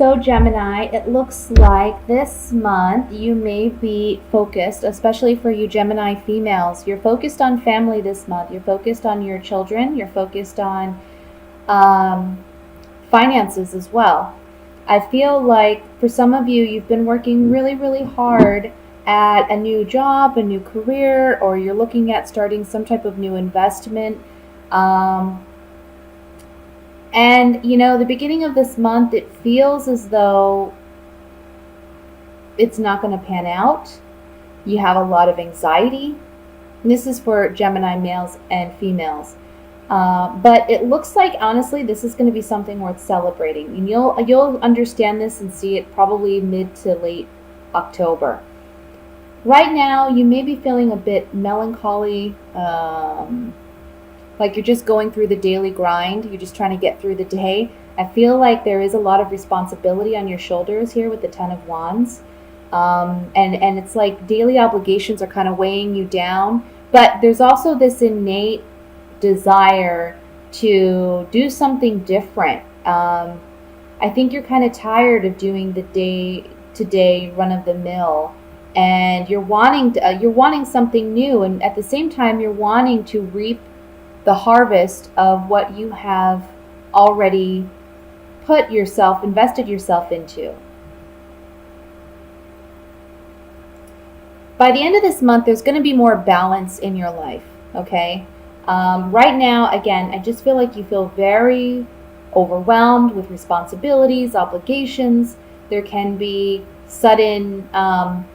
So, Gemini, it looks like this month you may be focused, especially for you Gemini females. You're focused on family this month. You're focused on your children. You're focused on um, finances as well. I feel like for some of you, you've been working really, really hard at a new job, a new career, or you're looking at starting some type of new investment. Um, and, the beginning of this month, it feels as though it's not going to pan out. You have a lot of anxiety. And this is for Gemini males and females. But it looks like, honestly, this is going to be something worth celebrating. And you'll understand this and see it probably mid to late October. Right now, you may be feeling a bit melancholy, like you're just going through the daily grind. You're just trying to get through the day. I feel like there is a lot of responsibility on your shoulders here with the Ten of Wands. And it's like daily obligations are kind of weighing you down. But there's also this innate desire to do something different. I think you're kind of tired of doing the day-to-day run-of-the-mill, and you're wanting something new, and at the same time you're wanting to reap the harvest of what you have already invested yourself into. By the end of this month, there's going to be more balance in your life, okay? Right now, again, I just feel like you feel very overwhelmed with responsibilities, obligations. There can be sudden, kind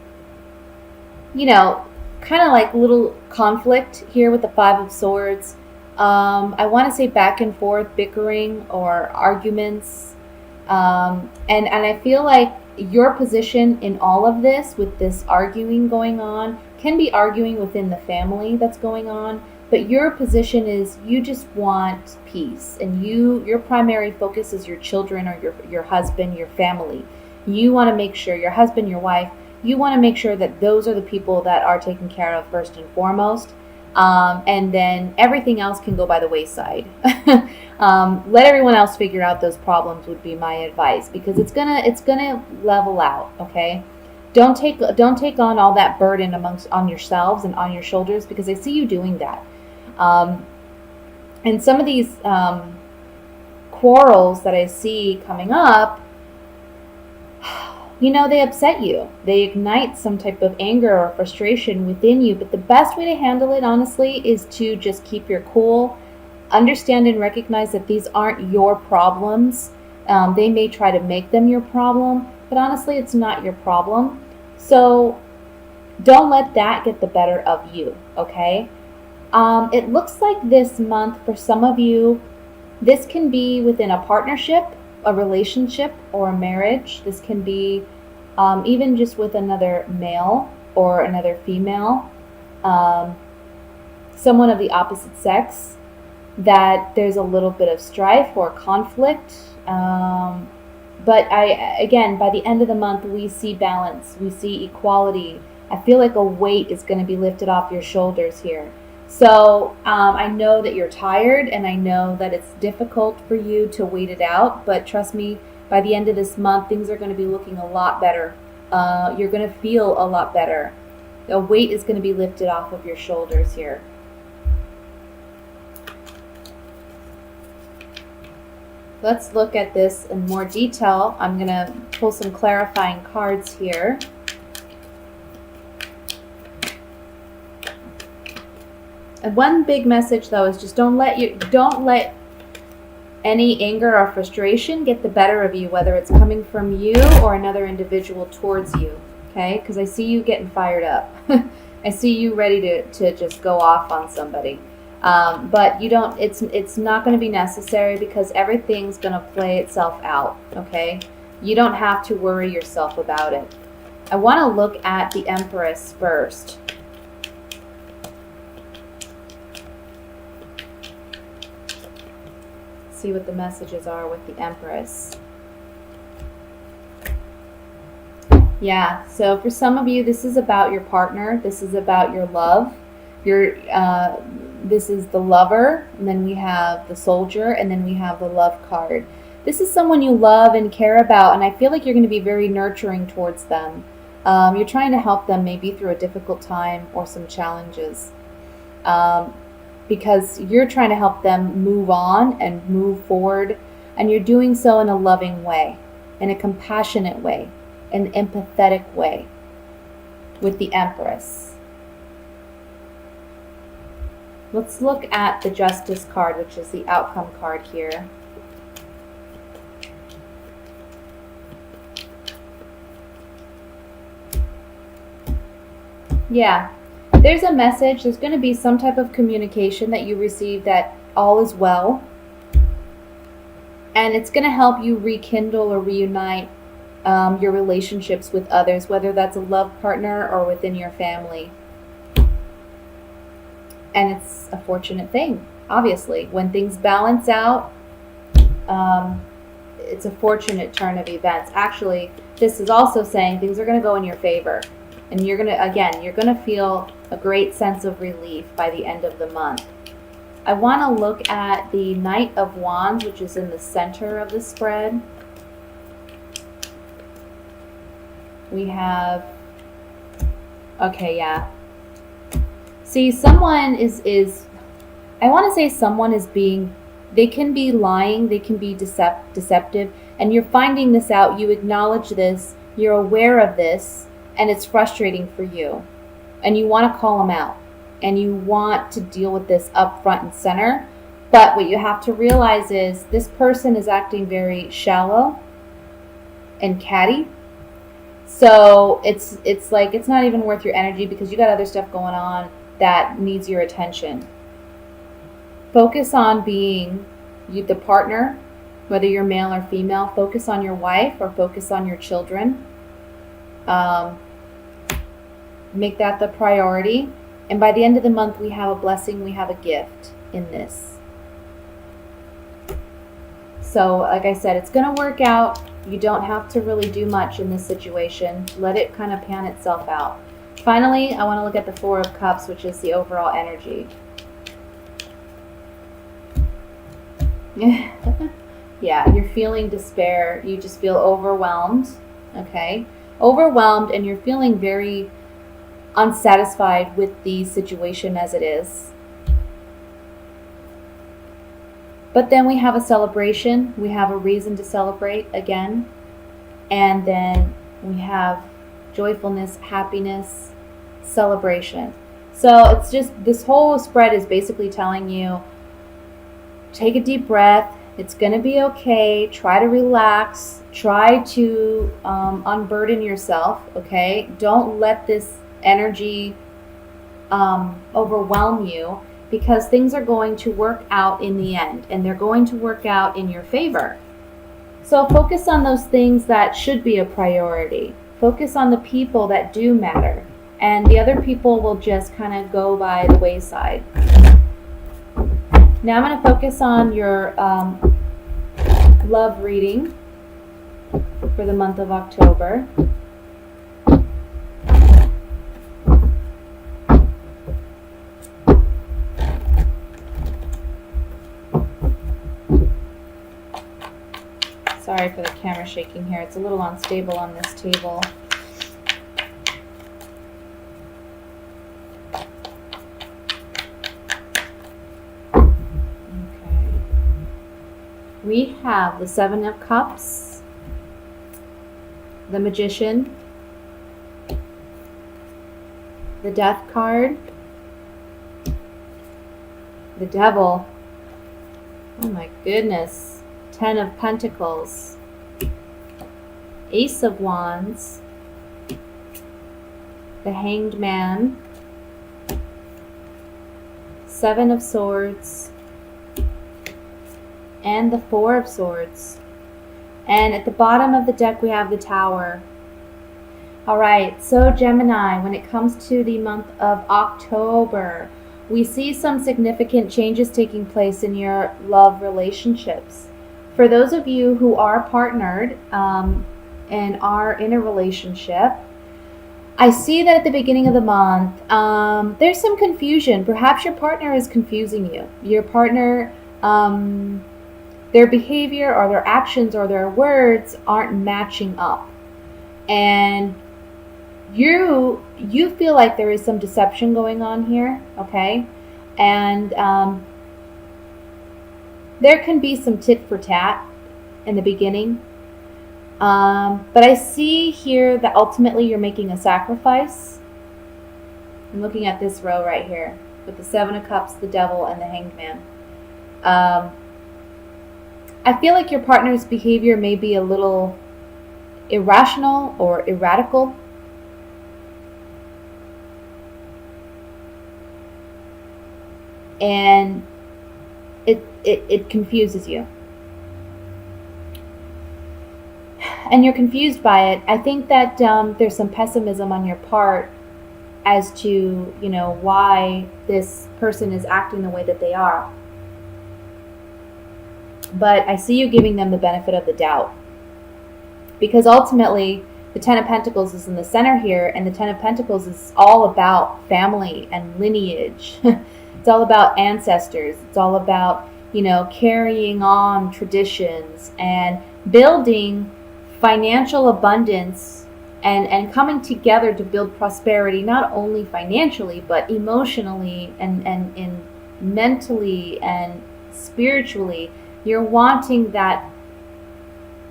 of like little conflict here with the Five of Swords. I want to say back and forth bickering or arguments. And I feel like your position in all of this, with this arguing going on, can be arguing within the family that's going on. But your position is you just want peace, and your primary focus is your children or your husband, your family. You want to make sure your husband, your wife, you want to make sure that those are the people that are taken care of first and foremost. And then everything else can go by the wayside. Let everyone else figure out those problems would be my advice, because it's gonna level out. Okay, don't take on all that burden on yourselves and on your shoulders, because I see you doing that. And some of these quarrels that I see coming up, they upset you. They ignite some type of anger or frustration within you. But the best way to handle it, honestly, is to just keep your cool, understand and recognize that these aren't your problems. They may try to make them your problem, but honestly, it's not your problem. So don't let that get the better of you, okay? It looks like this month, for some of you, this can be within a partnership, a relationship, or a marriage. This can be even just with another male or another female, someone of the opposite sex, that there's a little bit of strife or conflict. But again, by the end of the month, we see balance, we see equality. I feel like a weight is going to be lifted off your shoulders here. So I know that you're tired, and I know that it's difficult for you to wait it out, but trust me, by the end of this month, things are going to be looking a lot better. You're going to feel a lot better. The weight is going to be lifted off of your shoulders here. Let's look at this in more detail. I'm going to pull some clarifying cards here. And one big message, though, is just don't let any anger or frustration get the better of you, whether it's coming from you or another individual towards you, okay? Because I see you getting fired up. I see you ready to just go off on somebody. But you don't. It's not going to be necessary, because everything's going to play itself out, okay? You don't have to worry yourself about it. I want to look at the Empress first. See what the messages are with the Empress. Yeah, so for some of you, this is about your partner. This is about your love. This is the Lover, and then we have the Soldier, and then we have the Love card. this is someone you love and care about, and I feel like you're going to be very nurturing towards them. You're trying to help them maybe through a difficult time or some challenges, um, because you're trying to help them move on and move forward, and you're doing so in a loving way, in a compassionate way, an empathetic way with the Empress. Let's look at the Justice card, which is the outcome card here. Yeah, there's a message. There's going to be some type of communication that you receive that all is well. And it's going to help you rekindle or reunite your relationships with others, whether that's a love partner or within your family. And it's a fortunate thing, obviously. When things balance out, it's a fortunate turn of events. Actually, this is also saying things are going to go in your favor. And you're going to feel a great sense of relief by the end of the month. I want to look at the Knight of Wands, which is in the center of the spread. We have, okay, yeah. See, someone is I want to say someone is being, they can be lying, they can be deceptive, and you're finding this out, you acknowledge this, you're aware of this, and it's frustrating for you. And you want to call them out, and you want to deal with this up front and center. But what you have to realize is this person is acting very shallow and catty. So it's like it's not even worth your energy because you got other stuff going on that needs your attention. Focus on being the partner, whether you're male or female. Focus on your wife or focus on your children. Make that the priority. And by the end of the month, we have a blessing, we have a gift in this. So, like I said, it's going to work out. You don't have to really do much in this situation. Let it kind of pan itself out. Finally, I want to look at the Four of Cups, which is the overall energy. Yeah, you're feeling despair. You just feel overwhelmed, okay? Overwhelmed, and you're feeling very unsatisfied with the situation as it is. But then we have a celebration. We have a reason to celebrate again. And then we have joyfulness, happiness, celebration. So it's just, this whole spread is basically telling you, take a deep breath. It's going to be okay. Try to relax. Try to unburden yourself, okay? Don't let this energy overwhelm you, because things are going to work out in the end, and they're going to work out in your favor. So focus on those things that should be a priority. Focus on the people that do matter, and the other people will just kind of go by the wayside. Now I'm going to focus on your love reading for the month of October. Sorry for the camera shaking here. It's a little unstable on this table. Okay. We have the Seven of Cups, the Magician, the Death card, the Devil. Oh my goodness. Ten of Pentacles, Ace of Wands, the Hanged Man, Seven of Swords, and the Four of Swords. And at the bottom of the deck we have the Tower. Alright, so Gemini, when it comes to the month of October, we see some significant changes taking place in your love relationships. For those of you who are partnered and are in a relationship, I see that at the beginning of the month, there's some confusion. Perhaps your partner is confusing you. Your partner, their behavior or their actions or their words aren't matching up. And you feel like there is some deception going on here, okay? And there can be some tit for tat in the beginning. But I see here that ultimately you're making a sacrifice. I'm looking at this row right here with the Seven of Cups, the Devil, and the Hanged Man. I feel like your partner's behavior may be a little irrational or erratical. And it confuses you. And you're confused by it. I think that there's some pessimism on your part as to, why this person is acting the way that they are. But I see you giving them the benefit of the doubt. Because ultimately, the Ten of Pentacles is in the center here, and the Ten of Pentacles is all about family and lineage. It's all about ancestors. It's all about, carrying on traditions and building financial abundance and coming together to build prosperity, not only financially, but emotionally and mentally and spiritually. You're wanting that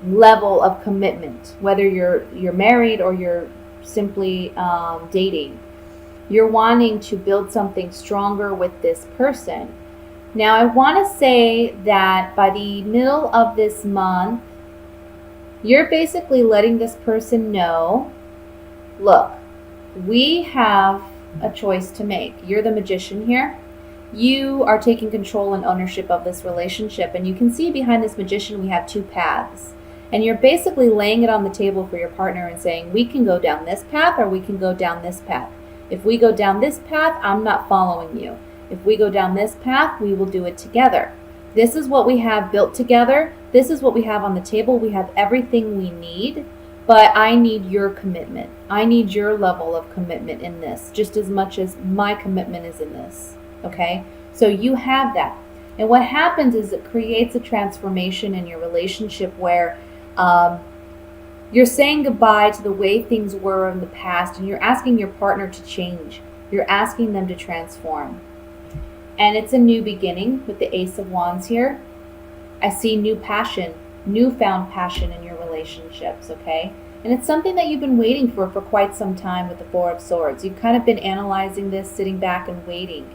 level of commitment, whether you're married or you're simply dating. You're wanting to build something stronger with this person. Now, I want to say that by the middle of this month, you're basically letting this person know, look, we have a choice to make. You're the magician here. You are taking control and ownership of this relationship. And you can see behind this magician, we have two paths. And you're basically laying it on the table for your partner and saying, we can go down this path or we can go down this path. If we go down this path, I'm not following you. If we go down this path, we will do it together. This is what we have built together. This is what we have on the table. We have everything we need, but I need your commitment. I need your level of commitment in this, just as much as my commitment is in this, okay? So you have that. And what happens is it creates a transformation in your relationship where you're saying goodbye to the way things were in the past, and you're asking your partner to change. You're asking them to transform. And it's a new beginning with the Ace of Wands here. I see new passion, newfound passion in your relationships, okay? And it's something that you've been waiting for quite some time with the Four of Swords. You've kind of been analyzing this, sitting back and waiting.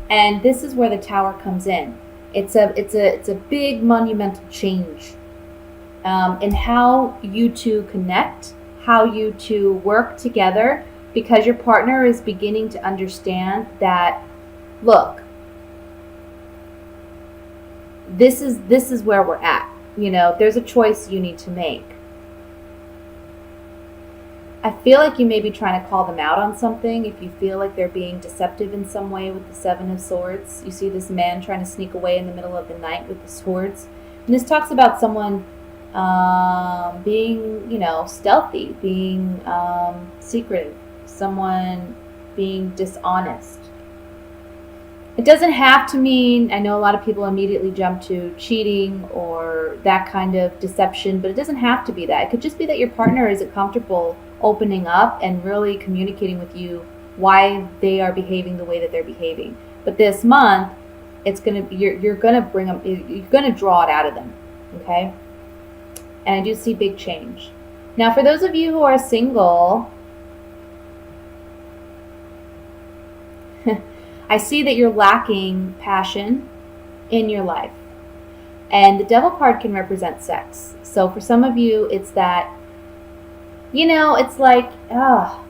And this is where the Tower comes in. It's a big monumental change in how you two connect, how you two work together, because your partner is beginning to understand that, look, this is where we're at. There's a choice you need to make. I feel like you may be trying to call them out on something if you feel like they're being deceptive in some way with the Seven of Swords. You see this man trying to sneak away in the middle of the night with the swords. And this talks about someone being, stealthy, being secretive, someone being dishonest. It doesn't have to mean, I know a lot of people immediately jump to cheating or that kind of deception, but it doesn't have to be that. It could just be that your partner isn't comfortable opening up and really communicating with you why they are behaving the way that they're behaving. But this month, it's gonna be, you're gonna bring them, you're gonna draw it out of them, okay? And I do see big change. Now, for those of you who are single, I see that you're lacking passion in your life. And the Devil card can represent sex. So for some of you, it's that, it's like,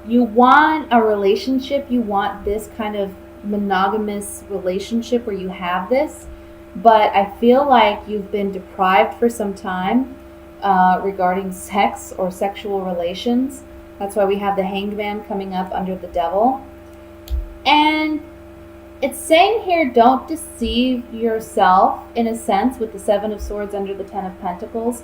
you want a relationship, you want this kind of monogamous relationship where you have this, but I feel like you've been deprived for some time regarding sex or sexual relations. That's why we have the Hanged Man coming up under the Devil. And it's saying here, don't deceive yourself in a sense with the Seven of Swords under the Ten of Pentacles.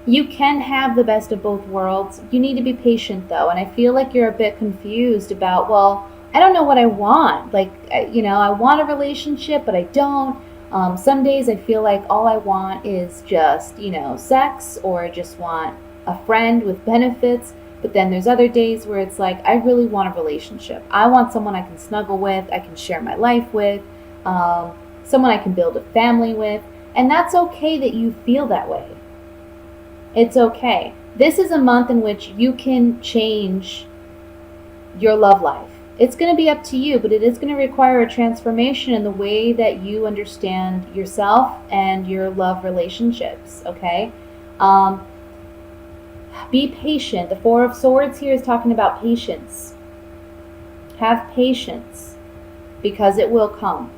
You can have the best of both worlds. You need to be patient though. And I feel like you're a bit confused about, well, I don't know what I want. Like, I want a relationship, but I don't. Some days I feel like all I want is just, sex, or I just want a friend with benefits. But then there's other days where it's like, I really want a relationship. I want someone I can snuggle with, I can share my life with, someone I can build a family with. And that's okay that you feel that way. It's okay. This is a month in which you can change your love life. It's going to be up to you, but it is going to require a transformation in the way that you understand yourself and your love relationships, okay? Be patient. The Four of Swords here is talking about patience. Have patience, because it will come.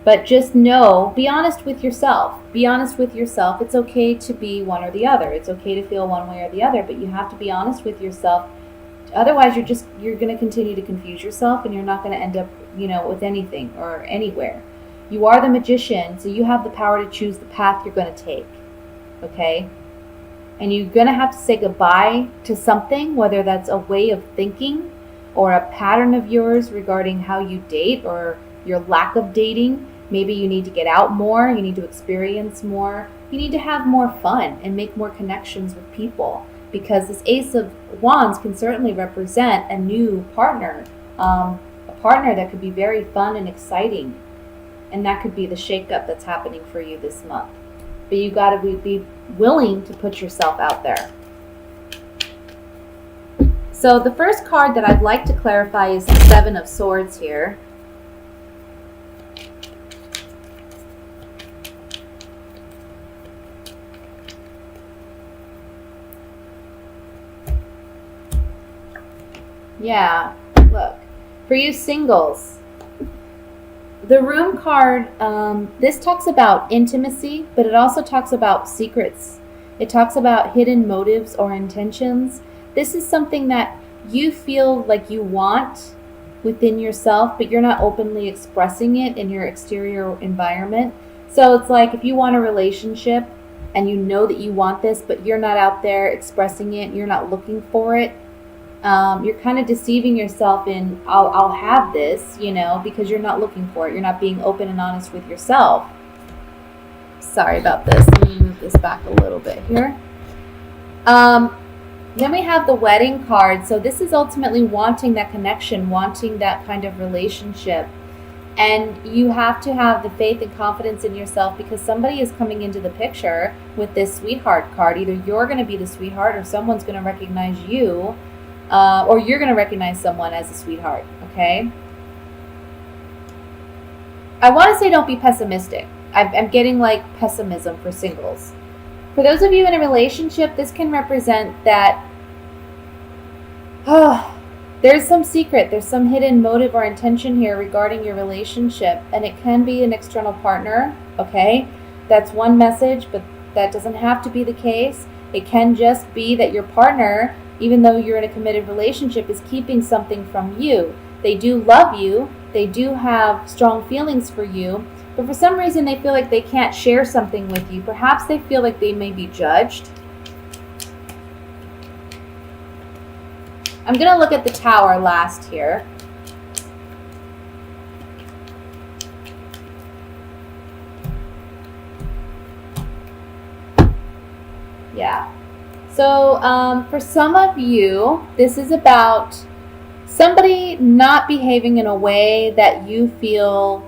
But just know, be honest with yourself. Be honest with yourself. It's okay to be one or the other. It's okay to feel one way or the other, but you have to be honest with yourself. Otherwise, you're going to continue to confuse yourself, and you're not going to end up, with anything or anywhere. You are the magician, so you have the power to choose the path you're going to take, okay? And you're going to have to say goodbye to something, whether that's a way of thinking or a pattern of yours regarding how you date or your lack of dating. Maybe you need to get out more, you need to experience more, you need to have more fun and make more connections with people. Because this Ace of Wands can certainly represent a new partner, a partner that could be very fun and exciting. And that could be the shakeup that's happening for you this month. But you got to be willing to put yourself out there. So the first card that I'd like to clarify is the Seven of Swords here. Yeah, look, for you singles, the Room card, this talks about intimacy, but it also talks about secrets. It talks about hidden motives or intentions. This is something that you feel like you want within yourself, but you're not openly expressing it in your exterior environment. So it's like if you want a relationship and you know that you want this, but you're not out there expressing it, you're not looking for it, you're kind of deceiving yourself in, I'll have this, because you're not looking for it. You're not being open and honest with yourself. Sorry about this. Let me move this back a little bit here. Then we have the Wedding card. So this is ultimately wanting that connection, wanting that kind of relationship. And you have to have the faith and confidence in yourself, because somebody is coming into the picture with this Sweetheart card. Either you're going to be the sweetheart, or someone's going to recognize you. Or you're going to recognize someone as a sweetheart, okay? I want to say don't be pessimistic. I'm getting like pessimism for singles. For those of you in a relationship, this can represent that there's some secret, there's some hidden motive or intention here regarding your relationship, and it can be an external partner, okay? That's one message, but that doesn't have to be the case. It can just be that your partner, even though you're in a committed relationship, is keeping something from you. They do love you. They do have strong feelings for you. But for some reason, they feel like they can't share something with you. Perhaps they feel like they may be judged. I'm going to look at the Tower last here. Yeah. So for some of you, this is about somebody not behaving in a way that you feel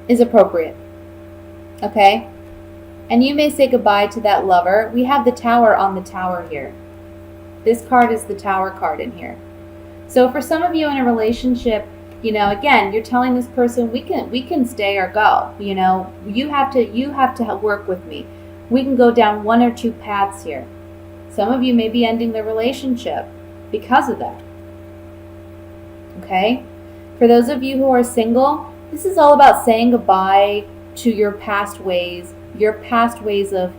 is appropriate. Okay? And you may say goodbye to that lover. We have the Tower on the Tower here. This card is the Tower card in here. So for some of you in a relationship, again, you're telling this person, we can stay or go. You have to work with me. We can go down one or two paths here. Some of you may be ending the relationship because of that. Okay? For those of you who are single, this is all about saying goodbye to your past ways of,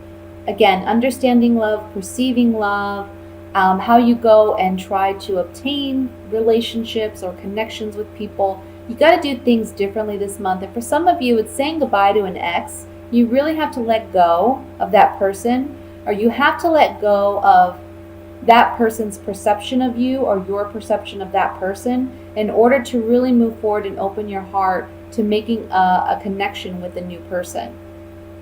again, understanding love, perceiving love, how you go and try to obtain relationships or connections with people. You got to do things differently this month. And for some of you, it's saying goodbye to an ex. You really have to let go of that person, or you have to let go of that person's perception of you or your perception of that person in order to really move forward and open your heart to making a connection with a new person.